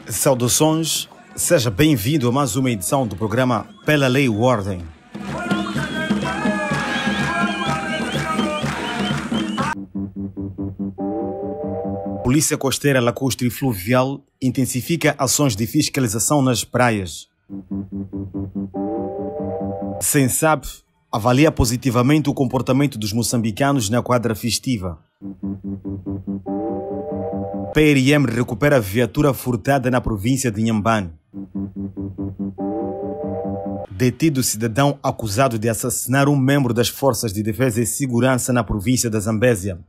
Saudações, seja bem-vindo a mais uma edição do programa Pela Lei e Ordem. Polícia Costeira, Lacustre e Fluvial intensifica ações de fiscalização nas praias. Sensab avalia positivamente o comportamento dos moçambicanos na quadra festiva. PRM recupera viatura furtada na província de Inhambane. Detido cidadão acusado de assassinar um membro das Forças de Defesa e Segurança na província da Zambésia.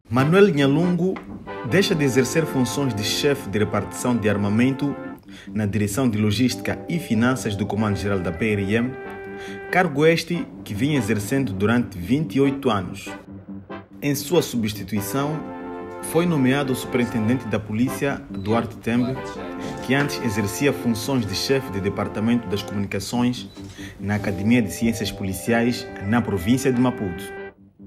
Manuel Nhalungu deixa de exercer funções de chefe de repartição de armamento na Direção de Logística e Finanças do Comando-Geral da PRM, cargo este que vinha exercendo durante 28 anos. Em sua substituição, foi nomeado o superintendente da polícia, Duarte Tembe, que antes exercia funções de chefe de Departamento das Comunicações na Academia de Ciências Policiais na província de Maputo.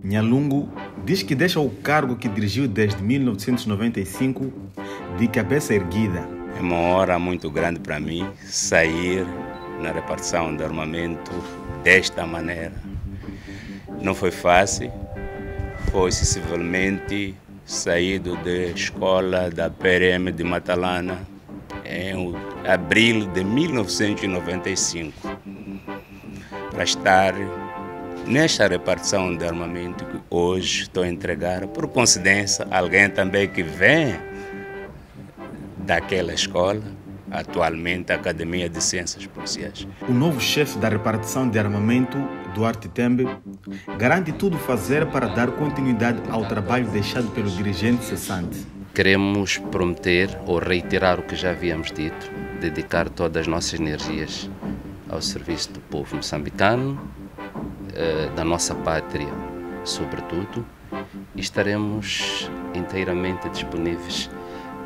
Nhalungu diz que deixa o cargo que dirigiu desde 1995 de cabeça erguida. É uma honra muito grande para mim sair na repartição de armamento desta maneira. Não foi fácil. Foi sensivelmente saído da escola da PRM de Matalana em abril de 1995 para estar nesta repartição de armamento que hoje estou a entregar. Por coincidência, alguém também que vem daquela escola, atualmente a Academia de Ciências Policiais. O novo chefe da repartição de armamento, Duarte Tembe, garante tudo fazer para dar continuidade ao trabalho deixado pelo dirigente cessante. Queremos prometer ou reiterar o que já havíamos dito, dedicar todas as nossas energias ao serviço do povo moçambicano, da nossa pátria sobretudo, e estaremos inteiramente disponíveis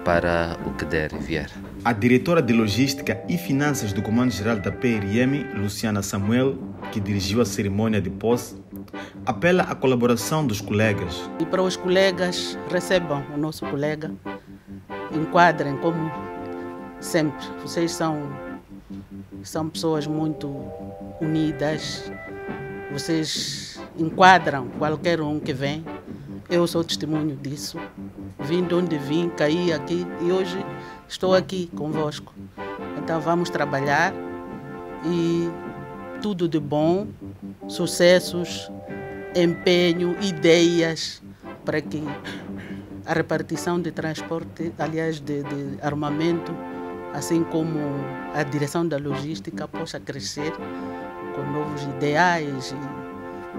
para o que der e vier. A diretora de Logística e Finanças do Comando-Geral da PRM, Luciana Samuel, que dirigiu a cerimônia de posse, apela à colaboração dos colegas. E para os colegas, recebam o nosso colega, enquadrem como sempre. Vocês são pessoas muito unidas, vocês enquadram qualquer um que vem. Eu sou testemunho disso. Vim de onde vim, caí aqui e hoje estou aqui convosco. Então vamos trabalhar e tudo de bom, sucessos, empenho, ideias para que a repartição de transporte, aliás de armamento, assim como a direção da logística possa crescer com novos ideais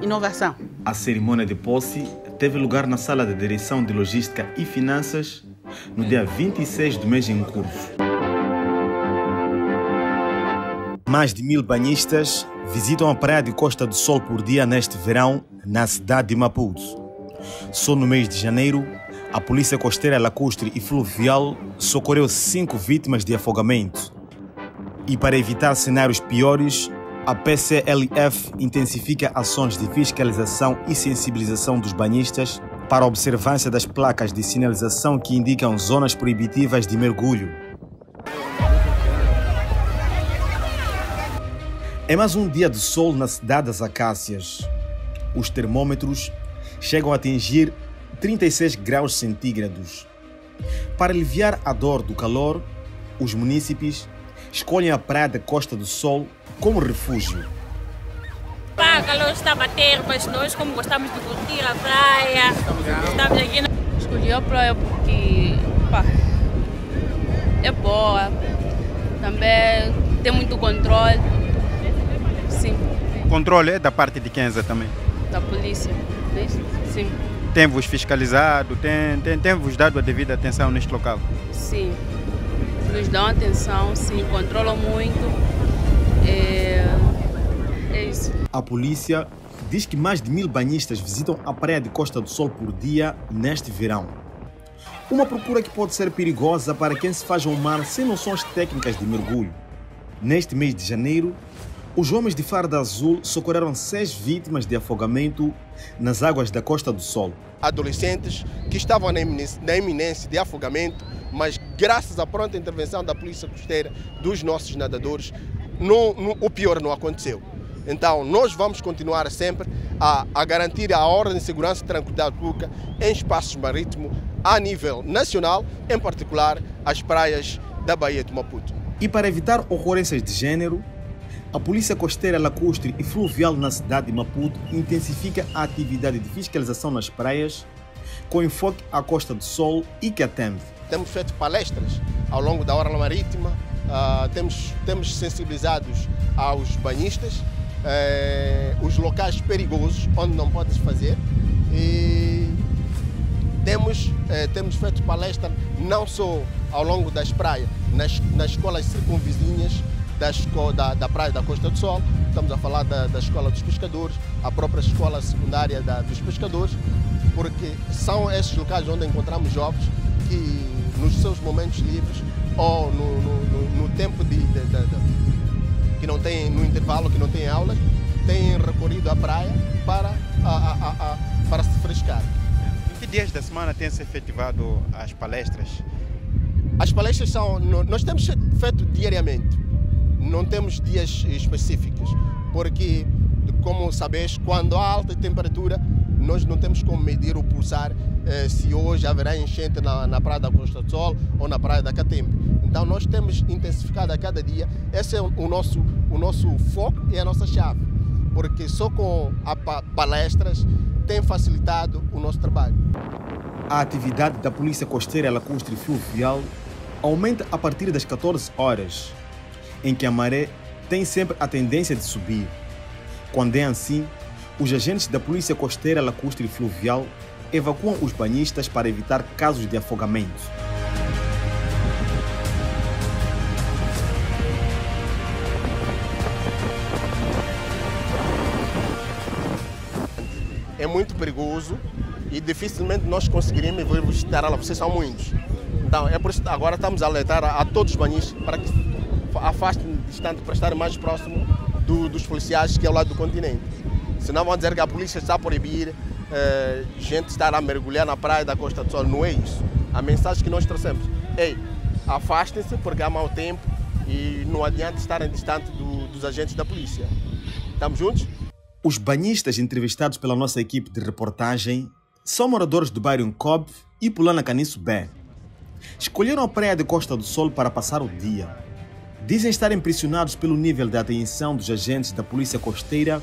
e inovação. A cerimônia de posse teve lugar na Sala de Direção de Logística e Finanças no dia 26 do mês em curso. Mais de 1000 banhistas visitam a praia de Costa do Sol por dia neste verão na cidade de Maputo. Só no mês de janeiro, a Polícia Costeira, Lacustre e Fluvial socorreu 5 vítimas de afogamento. E para evitar cenários piores, a PCLF intensifica ações de fiscalização e sensibilização dos banhistas para a observância das placas de sinalização que indicam zonas proibitivas de mergulho. É mais um dia de sol na cidade das Acácias. Os termômetros chegam a atingir 36 graus centígrados. Para aliviar a dor do calor, os munícipes escolhem a praia da Costa do Sol como refúgio. O calor está a bater, mas nós, como gostamos de curtir a praia, estamos aqui. Escolhi a praia porque é boa, também tem muito controle. Sim. O controle é da parte de quem também? Da polícia, sim. Tem-vos fiscalizado, tem-vos dado a devida atenção neste local? Sim. Nos dão atenção, sim, controlam muito. É isso. A polícia diz que mais de 1000 banhistas visitam a praia de Costa do Sol por dia neste verão. Uma procura que pode ser perigosa para quem se faz ao mar sem noções técnicas de mergulho. Neste mês de janeiro, os homens de farda azul socorreram 6 vítimas de afogamento nas águas da Costa do Sol. Adolescentes que estavam na iminência de afogamento, mas graças à pronta intervenção da Polícia Costeira, dos nossos nadadores, o pior não aconteceu. Então, nós vamos continuar sempre a garantir a ordem de segurança e tranquilidade pública em espaços marítimos a nível nacional, em particular as praias da Baía de Maputo. E para evitar ocorrências de género, a Polícia Costeira, Lacustre e Fluvial na cidade de Maputo intensifica a atividade de fiscalização nas praias, com enfoque à Costa do Sol e Catembe. Temos feito palestras ao longo da orla marítima, temos sensibilizados aos banhistas, os locais perigosos onde não podes fazer, e temos feito palestra não só ao longo das praias, nas escolas circunvizinhas da praia da Costa do Sol. Estamos a falar da escola dos pescadores, a própria escola secundária dos pescadores, porque são esses locais onde encontramos jovens que nos seus momentos livres ou no tempo que não tem, no intervalo que não tem aulas, têm recorrido à praia para se frescar. Em que dias da semana tem-se efetivado as palestras? As palestras nós temos feito diariamente, não temos dias específicos, porque, como sabes, quando há alta temperatura, nós não temos como medir o pulsar se hoje haverá enchente na praia da Costa do Sol ou na praia da Catembe. Então nós temos intensificado a cada dia. Esse é o nosso foco e a nossa chave, porque só com palestras tem facilitado o nosso trabalho. A atividade da Polícia Costeira, Lacustre e Fluvial aumenta a partir das 14 horas, em que a maré tem sempre a tendência de subir. Quando é assim, os agentes da Polícia Costeira, Lacustre e Fluvial evacuam os banhistas para evitar casos de afogamento. É muito perigoso e dificilmente nós conseguiremos visitar ela, vocês são muitos. Então é por isso que agora estamos a alertar a todos os banhistas para que afastem distante para estarem mais próximo dos policiais que é ao lado do continente. Senão vão dizer que a polícia está a proibir gente estar a mergulhar na praia da Costa do Sol. Não é isso. A mensagem que nós trouxemos é: afastem-se porque há mau tempo e não adianta estarem distante dos agentes da polícia. Estamos juntos? Os banhistas entrevistados pela nossa equipe de reportagem são moradores do bairro Nkob e Pulana Caniço Bé. Escolheram a praia de Costa do Sol para passar o dia. Dizem estar impressionados pelo nível de atenção dos agentes da Polícia Costeira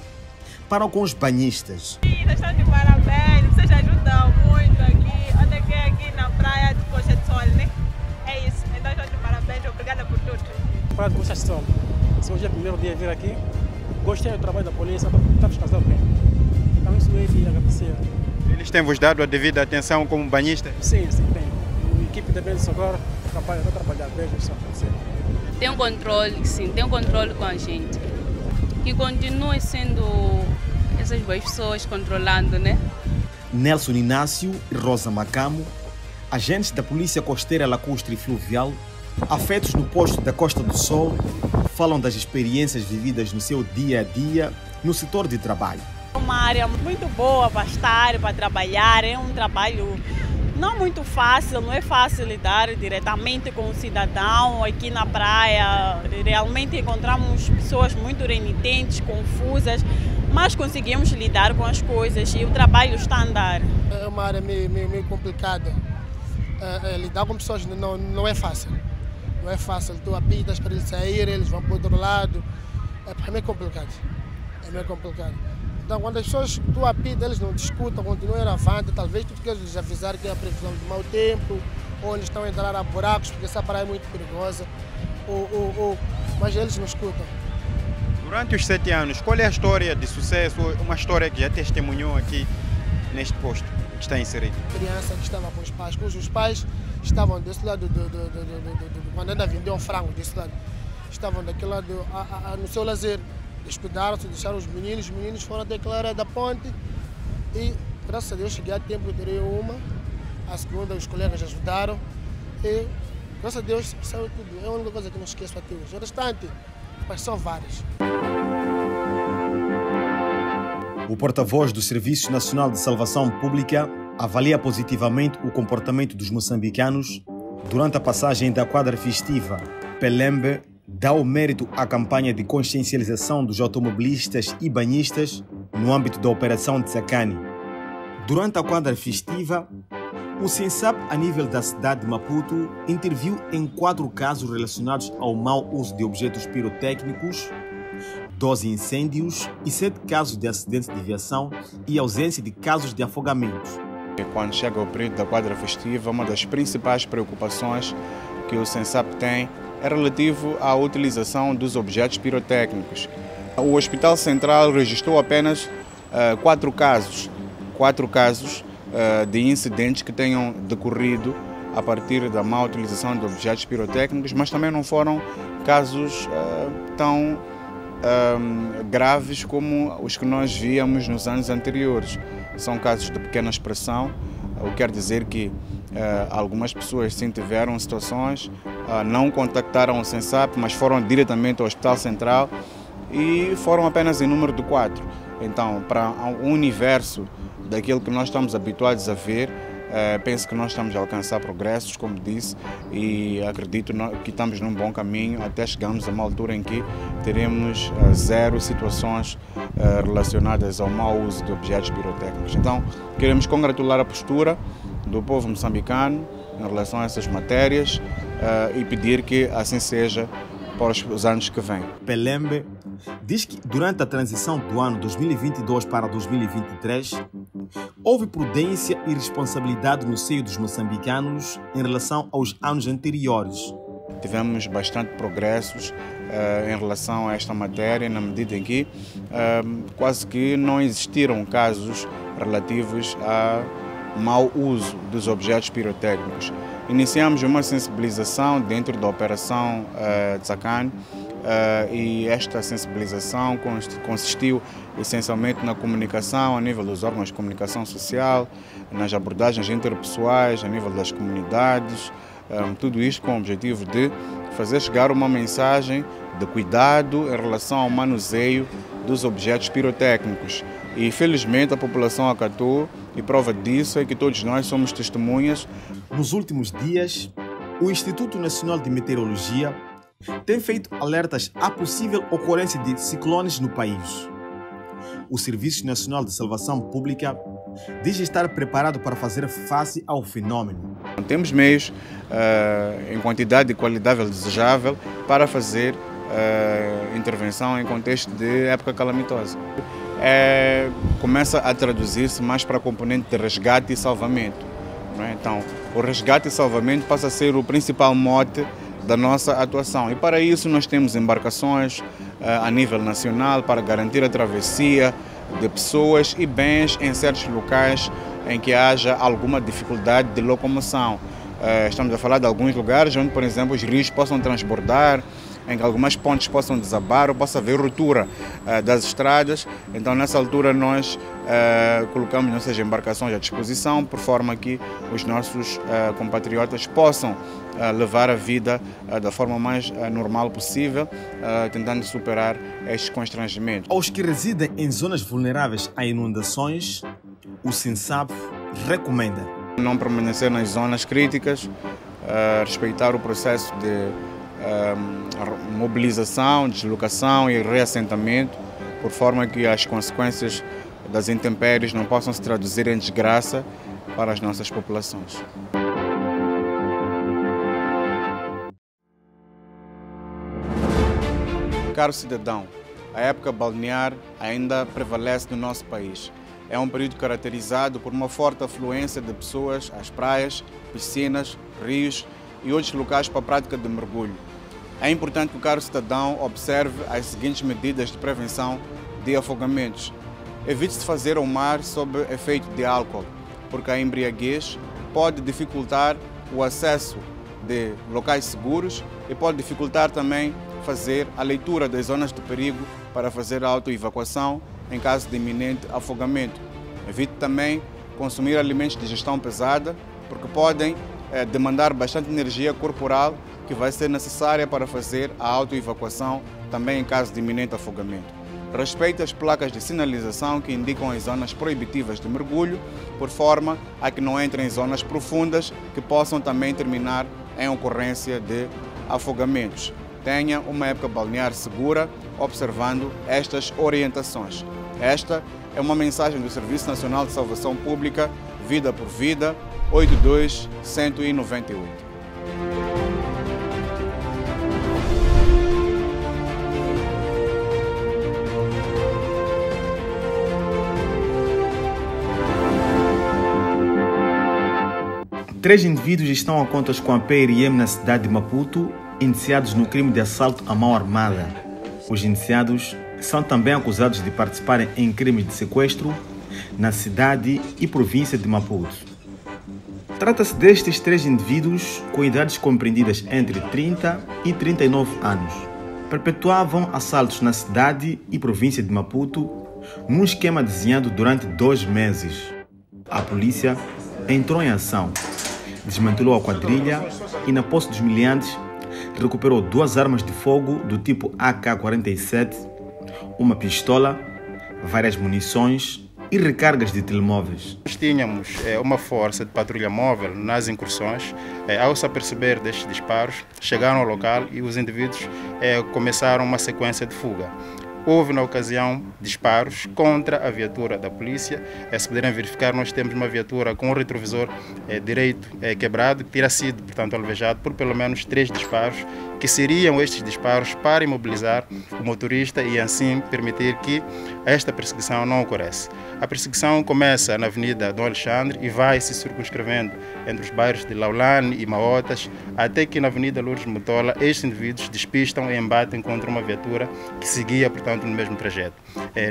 para com os banhistas. Nós estamos de parabéns, vocês ajudam muito aqui. Onde é que é aqui na praia de Costa do Sol, né? É isso, então estamos de parabéns, obrigada por tudo. Praia de Costa do Sol. Esse hoje é o primeiro dia de vir aqui. Gostei do trabalho da polícia, estamos casando bem. Então isso é de agradecer. Eles têm vos dado a devida atenção como banhistas? Sim, bem. A equipe de Bento Socorro está a trabalhar bem, isso acontecer. Tem um controle, sim, tem um controle com a gente. Que continue sendo essas boas pessoas controlando, né? Nelson Inácio e Rosa Macamo, agentes da Polícia Costeira, Lacustre e Fluvial, afetos no posto da Costa do Sol, falam das experiências vividas no seu dia a dia no setor de trabalho. É uma área muito boa para estar, para trabalhar, é um trabalho não muito fácil, não é fácil lidar diretamente com o cidadão aqui na praia. Realmente encontramos pessoas muito renitentes, confusas, mas conseguimos lidar com as coisas e o trabalho está a andar. É uma área meio complicada. Lidar com pessoas não é fácil. Não é fácil. Tu apitas para eles saírem, eles vão para o outro lado. É meio complicado. É meio complicado. Então, quando as pessoas tu apitas, eles não discutem, continuam avante. Talvez tu queres lhes avisar que é a previsão de mau tempo, ou eles estão a entrar a buracos, porque essa praia é muito perigosa. Mas eles não escutam. Durante os 7 anos, qual é a história de sucesso, uma história que já testemunhou aqui neste posto que está inserido? Criança que estava com os pais, cujos pais estavam desse lado quando ainda vendiam frango desse lado. Estavam daquele lado no seu lazer. Descuidaram-se, deixaram os meninos foram até aquela área da ponte e, graças a Deus, cheguei a tempo, eu tirei uma, a segunda os colegas ajudaram e, graças a Deus, saiu tudo. É a única coisa que não esqueço até hoje. O restante, mas são várias. O porta-voz do Serviço Nacional de Salvação Pública avalia positivamente o comportamento dos moçambicanos durante a passagem da quadra festiva. Pelembe dá o mérito à campanha de consciencialização dos automobilistas e banhistas no âmbito da Operação Tsakani. Durante a quadra festiva, o SENSAP, a nível da cidade de Maputo, interviu em 4 casos relacionados ao mau uso de objetos pirotécnicos, 12 incêndios e 7 casos de acidentes de viação e ausência de casos de afogamentos. Quando chega o período da quadra festiva, uma das principais preocupações que o SENSAP tem é relativo à utilização dos objetos pirotécnicos. O Hospital Central registrou apenas 4 casos de incidentes que tenham decorrido a partir da má utilização de objetos pirotécnicos, mas também não foram casos tão graves como os que nós víamos nos anos anteriores. São casos de pequena expressão, o que quer dizer que algumas pessoas sim tiveram situações, não contactaram o SENSAP, mas foram diretamente ao Hospital Central e foram apenas em número de 4. Então, para o universo daquilo que nós estamos habituados a ver, penso que nós estamos a alcançar progressos, como disse, e acredito que estamos num bom caminho até chegarmos a uma altura em que teremos 0 situações relacionadas ao mau uso de objetos pirotécnicos. Então, queremos congratular a postura do povo moçambicano em relação a essas matérias e pedir que assim seja para os anos que vêm. Pelembe diz que durante a transição do ano 2022 para 2023, houve prudência e responsabilidade no seio dos moçambicanos em relação aos anos anteriores. Tivemos bastante progressos em relação a esta matéria, na medida em que quase que não existiram casos relativos a mau uso dos objetos pirotécnicos. Iniciamos uma sensibilização dentro da Operação Tsakani e esta sensibilização consistiu essencialmente na comunicação a nível dos órgãos de comunicação social, nas abordagens interpessoais, a nível das comunidades, tudo isto com o objetivo de fazer chegar uma mensagem de cuidado em relação ao manuseio dos objetos pirotécnicos. E felizmente a população acatou e prova disso é que todos nós somos testemunhas. Nos últimos dias, o Instituto Nacional de Meteorologia tem feito alertas à possível ocorrência de ciclones no país. O Serviço Nacional de Salvação Pública diz estar preparado para fazer face ao fenômeno. Temos meios em quantidade e qualidade desejável para fazer intervenção em contexto de época calamitosa. Começa a traduzir-se mais para a componente de resgate e salvamento. Não é? Então, o resgate e salvamento passa a ser o principal mote da nossa atuação. E para isso nós temos embarcações a nível nacional para garantir a travessia de pessoas e bens em certos locais em que haja alguma dificuldade de locomoção. Estamos a falar de alguns lugares onde, por exemplo, os rios possam transbordar, em que algumas pontes possam desabar ou possa haver ruptura das estradas. Então, nessa altura, nós colocamos nossas embarcações à disposição, por forma que os nossos compatriotas possam levar a vida da forma mais normal possível, tentando superar estes constrangimentos. Aos que residem em zonas vulneráveis a inundações, o SENSAP recomenda não permanecer nas zonas críticas, respeitar o processo de mobilização, deslocação e reassentamento, por forma que as consequências das intempéries não possam se traduzir em desgraça para as nossas populações. Caro cidadão, a época balnear ainda prevalece no nosso país. É um período caracterizado por uma forte afluência de pessoas às praias, piscinas, rios e outros locais para a prática de mergulho. É importante que o caro cidadão observe as seguintes medidas de prevenção de afogamentos. Evite-se fazer ao mar sob efeito de álcool, porque a embriaguez pode dificultar o acesso de locais seguros e pode dificultar também fazer a leitura das zonas de perigo para fazer a autoevacuação em caso de iminente afogamento. Evite também consumir alimentos de digestão pesada, porque podem demandar bastante energia corporal que vai ser necessária para fazer a autoevacuação também em caso de iminente afogamento. Respeite as placas de sinalização que indicam as zonas proibitivas de mergulho, por forma a que não entrem em zonas profundas que possam também terminar em ocorrência de afogamentos. Tenha uma época balnear segura, observando estas orientações. Esta é uma mensagem do Serviço Nacional de Salvação Pública, Vida por Vida, 82198. Três indivíduos estão a contas com a PRM na cidade de Maputo, indiciados no crime de assalto à mão armada. Os indiciados são também acusados de participarem em crimes de sequestro na cidade e província de Maputo. Trata-se destes três indivíduos com idades compreendidas entre 30 e 39 anos. Perpetuavam assaltos na cidade e província de Maputo num esquema desenhado durante 2 meses. A polícia entrou em ação, desmantelou a quadrilha e, na posse dos meliantes, recuperou 2 armas de fogo do tipo AK-47, uma pistola, várias munições e recargas de telemóveis. Nós tínhamos uma força de patrulha móvel nas incursões. Ao se aperceber destes disparos, chegaram ao local e os indivíduos começaram uma sequência de fuga. Houve, na ocasião, disparos contra a viatura da polícia. Se puderem verificar, nós temos uma viatura com o retrovisor direito quebrado, que terá sido, portanto, alvejado por pelo menos 3 disparos, que seriam estes disparos para imobilizar o motorista e, assim, permitir que esta perseguição não ocorresse. A perseguição começa na Avenida Dom Alexandre e vai se circunscrevendo entre os bairros de Laulane e Maotas, até que na Avenida Lourdes Mutola estes indivíduos despistam e embatem contra uma viatura que seguia, portanto, no mesmo trajeto.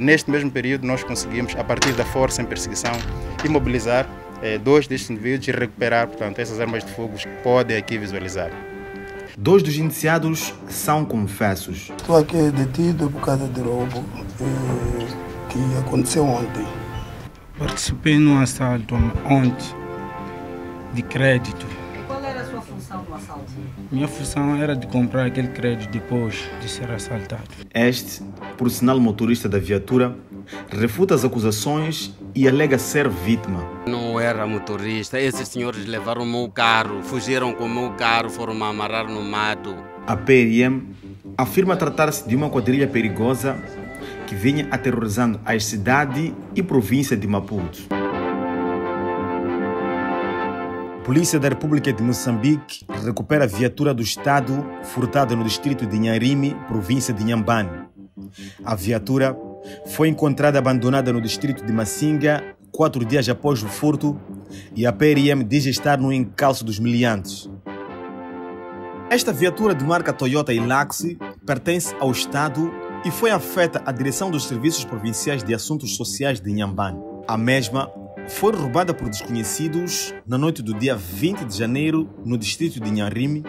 Neste mesmo período, nós conseguimos, a partir da força em perseguição, imobilizar 2 destes indivíduos e recuperar, portanto, essas armas de fogo que podem aqui visualizar. 2 dos indiciados são confessos. Estou aqui detido por causa de roubo que aconteceu ontem. Participei num assalto ontem de crédito. Qual era a sua função no assalto? Minha função era de comprar aquele crédito depois de ser assaltado. Este, por sinal motorista da viatura, refuta as acusações e alega ser vítima. Não era motorista, esses senhores levaram o meu carro, fugiram com o meu carro, foram me amarrar no mato. A PRM afirma tratar-se de uma quadrilha perigosa que vinha aterrorizando a cidade e província de Maputo. A Polícia da República de Moçambique recupera a viatura do Estado furtada no distrito de Nharime, província de Inhambane. A viatura foi encontrada abandonada no distrito de Massinga 4 dias após o furto e a PRM diz estar no encalço dos meliantes. Esta viatura de marca Toyota Hilux pertence ao Estado e foi afeta à direção dos Serviços Provinciais de Assuntos Sociais de Inhambane. A mesma foi roubada por desconhecidos na noite do dia 20 de janeiro no distrito de Nharime,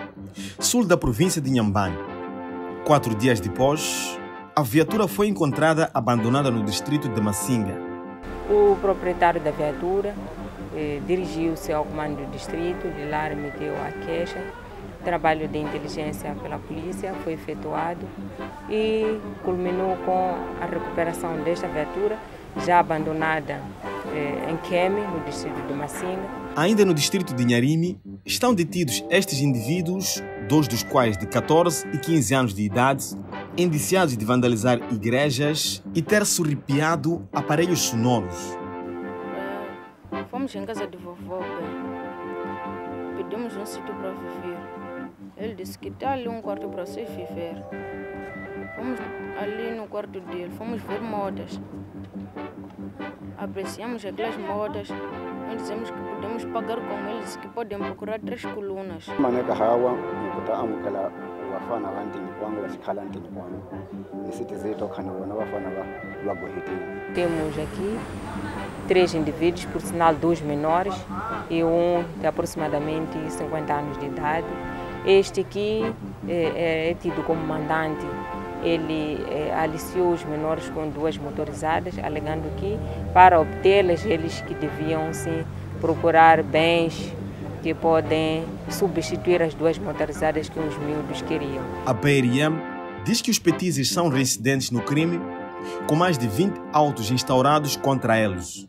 sul da província de Inhambane. 4 dias depois, a viatura foi encontrada abandonada no distrito de Massinga. O proprietário da viatura dirigiu-se ao comando do distrito, de lá remeteu a queixa. Trabalho de inteligência pela polícia foi efetuado e culminou com a recuperação desta viatura, já abandonada em Queme, no distrito de Massinga. Ainda no distrito de Nharime, estão detidos estes indivíduos, 2 dos quais de 14 e 15 anos de idade, indiciados de vandalizar igrejas e ter surrupiado aparelhos sonoros. Fomos em casa de vovó, pedimos um sítio para viver. Ele disse que está ali um quarto para você viver. Fomos ali no quarto dele, fomos ver modas. Apreciamos aquelas modas. Nós dizemos que podemos pagar com eles, que podem procurar 3 colunas. Maneca hawa, kuta amukala bafana bantini kwangu basikhala ntini kwangu nesitize tokhana bona bafana bagohitini. Temos aqui 3 indivíduos, por sinal 2 menores e um de aproximadamente 50 anos de idade. Este aqui é tido como mandante. Ele aliciou os menores com 2 motorizadas, alegando que para obtê-las eles que deviam sim procurar bens que podem substituir as 2 motorizadas que os miúdos queriam. A PRM diz que os petizes são reincidentes no crime, com mais de 20 autos instaurados contra eles.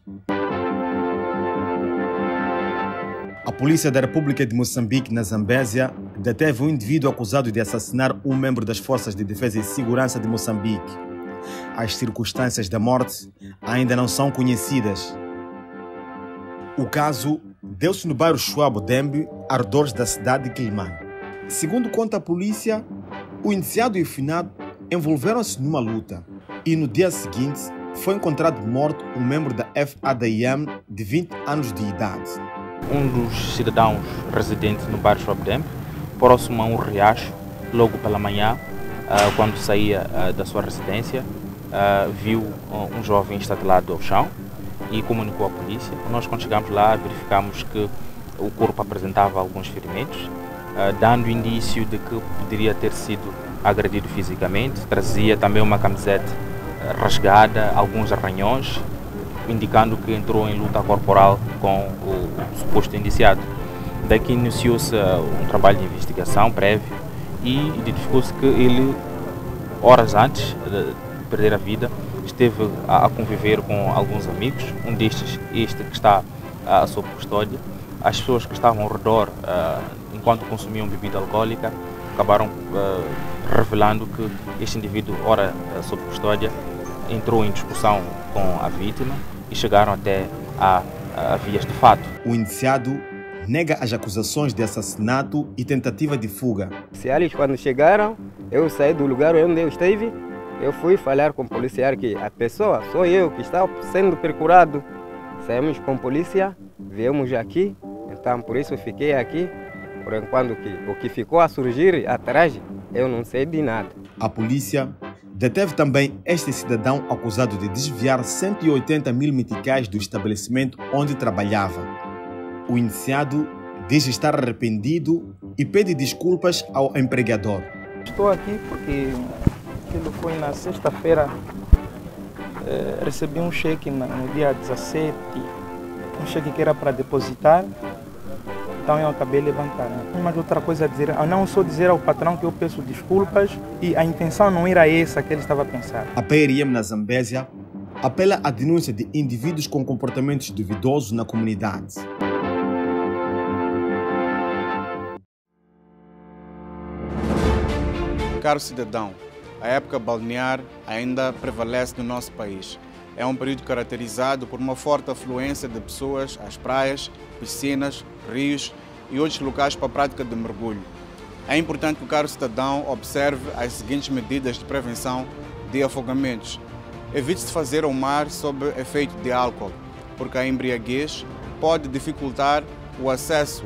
A Polícia da República de Moçambique, na Zambésia, deteve um indivíduo acusado de assassinar um membro das Forças de Defesa e Segurança de Moçambique. As circunstâncias da morte ainda não são conhecidas. O caso deu-se no bairro Chuabo Dembe, arredores da cidade de Quilimane. Segundo conta a polícia, o indiciado e o finado envolveram-se numa luta e no dia seguinte foi encontrado morto um membro da FADIM de 20 anos de idade. Um dos cidadãos residentes no bairro Chuabo Dembe, próximo a um riacho, logo pela manhã, quando saía da sua residência, viu um jovem estatelado ao chão e comunicou à polícia. Nós, quando chegamos lá, verificamos que o corpo apresentava alguns ferimentos, dando indício de que poderia ter sido agredido fisicamente. Trazia também uma camiseta rasgada, alguns arranhões, indicando que entrou em luta corporal com o suposto indiciado. Daqui iniciou-se um trabalho de investigação prévio e identificou-se que ele, horas antes de perder a vida, esteve a conviver com alguns amigos, um destes, este que está sob custódia. As pessoas que estavam ao redor, enquanto consumiam bebida alcoólica, acabaram revelando que este indivíduo, ora sob custódia, entrou em discussão com a vítima e chegaram até a vias de fato. O indiciado nega as acusações de assassinato e tentativa de fuga. Se eles, quando chegaram, eu saí do lugar onde eu estive, eu fui falar com o policial que a pessoa, sou eu que está sendo procurado. Saímos com a polícia, viemos aqui, então por isso eu fiquei aqui, por enquanto o que ficou a surgir atrás, eu não sei de nada. A polícia deteve também este cidadão acusado de desviar 180 mil meticais do estabelecimento onde trabalhava. O indiciado diz estar arrependido e pede desculpas ao empregador. Estou aqui porque aquilo foi na sexta-feira, recebi um cheque no dia 17, um cheque que era para depositar, então eu acabei levantando. Mas outra coisa a dizer, não só dizer ao patrão que eu peço desculpas e a intenção não era essa que ele estava a pensar. A PRM na Zambésia apela à denúncia de indivíduos com comportamentos duvidosos na comunidade. Caro cidadão, a época balnear ainda prevalece no nosso país. É um período caracterizado por uma forte afluência de pessoas às praias, piscinas, rios e outros locais para a prática de mergulho. É importante que o caro cidadão observe as seguintes medidas de prevenção de afogamentos. Evite-se fazer ao mar sob efeito de álcool, porque a embriaguez pode dificultar o acesso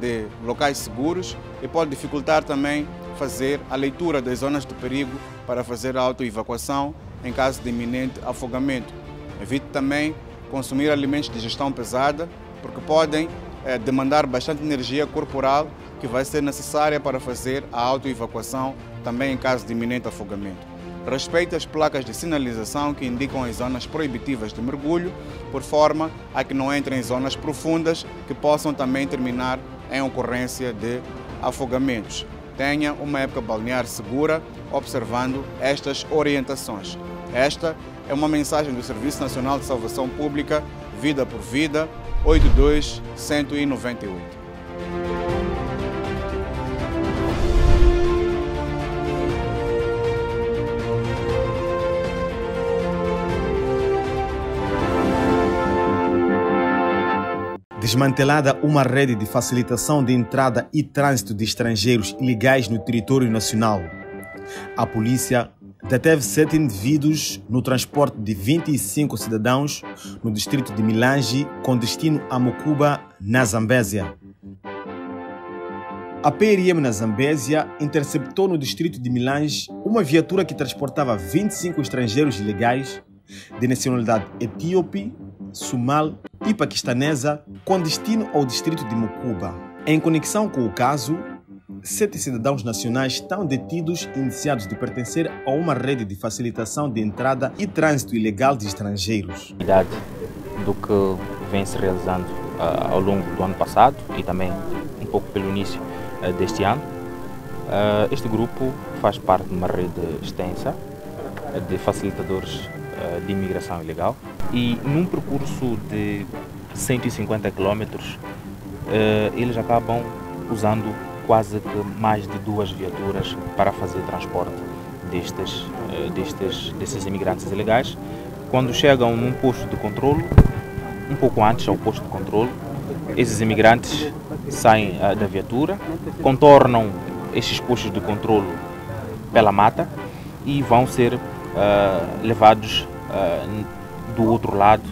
de locais seguros e pode dificultar também fazer a leitura das zonas de perigo para fazer a autoevacuação em caso de iminente afogamento. Evite também consumir alimentos de digestão pesada, porque podem demandar bastante energia corporal que vai ser necessária para fazer a autoevacuação também em caso de iminente afogamento. Respeite as placas de sinalização que indicam as zonas proibitivas de mergulho, por forma a que não entre em zonas profundas que possam também terminar em ocorrência de afogamentos. Tenha uma época balnear segura, observando estas orientações. Esta é uma mensagem do Serviço Nacional de Salvação Pública, Vida por Vida, 82198. Desmantelada uma rede de facilitação de entrada e trânsito de estrangeiros ilegais no território nacional. A polícia deteve 7 indivíduos no transporte de 25 cidadãos no distrito de Milange, com destino a Mocuba, na Zambésia. A PRM na Zambésia interceptou no distrito de Milange uma viatura que transportava 25 estrangeiros ilegais de nacionalidade etíope, somal e paquistanesa com destino ao distrito de Mucuba. Em conexão com o caso, 7 cidadãos nacionais estão detidos e indiciados de pertencer a uma rede de facilitação de entrada e trânsito ilegal de estrangeiros. Do que vem se realizando ao longo do ano passado e também um pouco pelo início deste ano, este grupo faz parte de uma rede extensa de facilitadores de imigração ilegal e num percurso de 150 quilômetros eles acabam usando quase que mais de 2 viaturas para fazer transporte desses imigrantes ilegais. Quando chegam num posto de controle, um pouco antes ao posto de controle, esses imigrantes saem da viatura, contornam esses postos de controle pela mata e vão ser levados do outro lado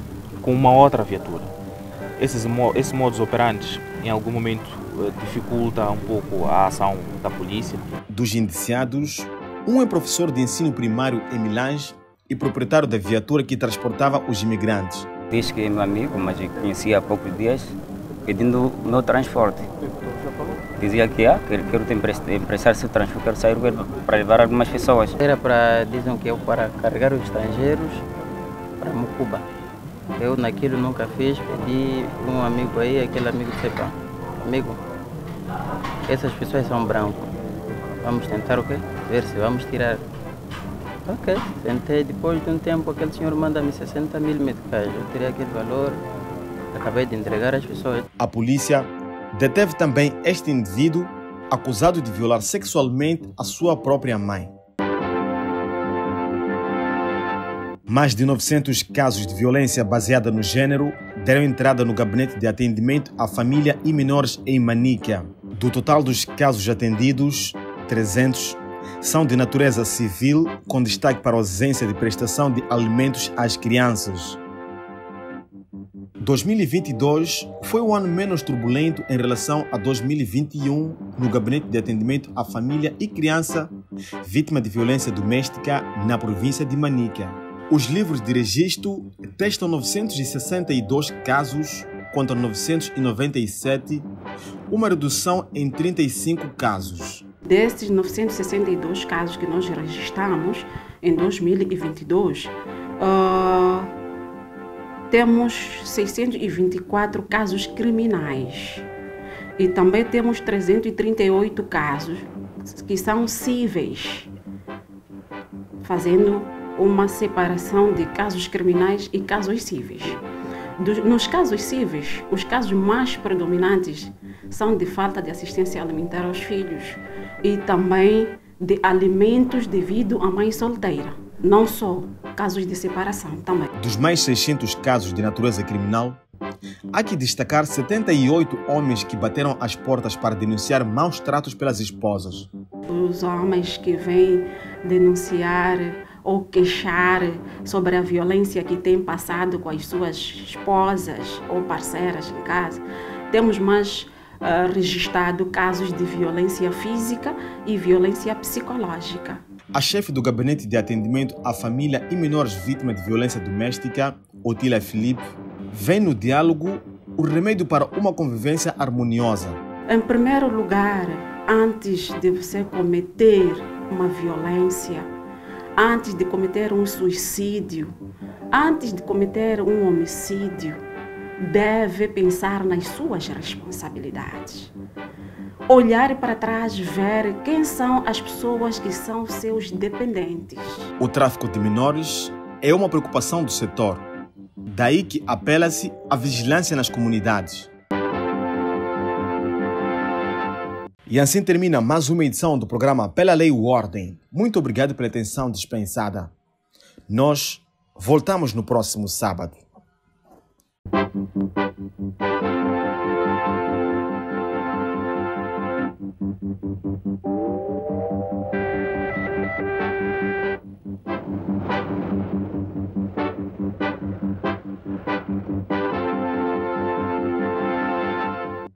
com uma outra viatura. Esse modus operandi em algum momento dificulta um pouco a ação da polícia. Dos indiciados, um é professor de ensino primário em Milange e proprietário da viatura que transportava os imigrantes. Diz que é meu amigo, mas eu conhecia há poucos dias, pedindo o meu transporte. Dizia que quero te emprestar seu transporte, quero sair para levar algumas pessoas. Dizem que é para carregar os estrangeiros para Mucuba. Eu naquilo nunca fiz, pedi um amigo aí, aquele amigo disse, pá, amigo, essas pessoas são brancos, vamos tentar o quê? Ver se vamos tirar. Ok, tentei, depois de um tempo aquele senhor manda-me 60 mil meticais, eu tirei aquele valor, acabei de entregar às pessoas. A polícia deteve também este indivíduo acusado de violar sexualmente a sua própria mãe. Mais de 900 casos de violência baseada no gênero deram entrada no gabinete de atendimento à família e menores em Manica. Do total dos casos atendidos, 300 são de natureza civil, com destaque para a ausência de prestação de alimentos às crianças. 2022 foi o ano menos turbulento em relação a 2021 no Gabinete de Atendimento à Família e Criança vítima de violência doméstica na província de Manica. Os livros de registro testam 962 casos contra 997, uma redução em 35 casos. Desses 962 casos que nós registramos em 2022, temos 624 casos criminais e também temos 338 casos que são cíveis, fazendo uma separação de casos criminais e casos cíveis. Nos casos cíveis, os casos mais predominantes são de falta de assistência alimentar aos filhos e também de alimentos devido à mãe solteira. Não só casos de separação também. Dos mais 600 casos de natureza criminal, há que destacar 78 homens que bateram às portas para denunciar maus tratos pelas esposas. Os homens que vêm denunciar ou queixar sobre a violência que têm passado com as suas esposas ou parceiras em casa. Temos mais registrado casos de violência física e violência psicológica. A chefe do Gabinete de Atendimento à Família e Menores Vítimas de Violência Doméstica, Otília Filipe, vê no diálogo o remédio para uma convivência harmoniosa. Em primeiro lugar, antes de você cometer uma violência, antes de cometer um suicídio, antes de cometer um homicídio, deve pensar nas suas responsabilidades. Olhar para trás, ver quem são as pessoas que são seus dependentes. O tráfico de menores é uma preocupação do setor. Daí que apela-se à vigilância nas comunidades. E assim termina mais uma edição do programa Pela Lei e Ordem. Muito obrigado pela atenção dispensada. Nós voltamos no próximo sábado.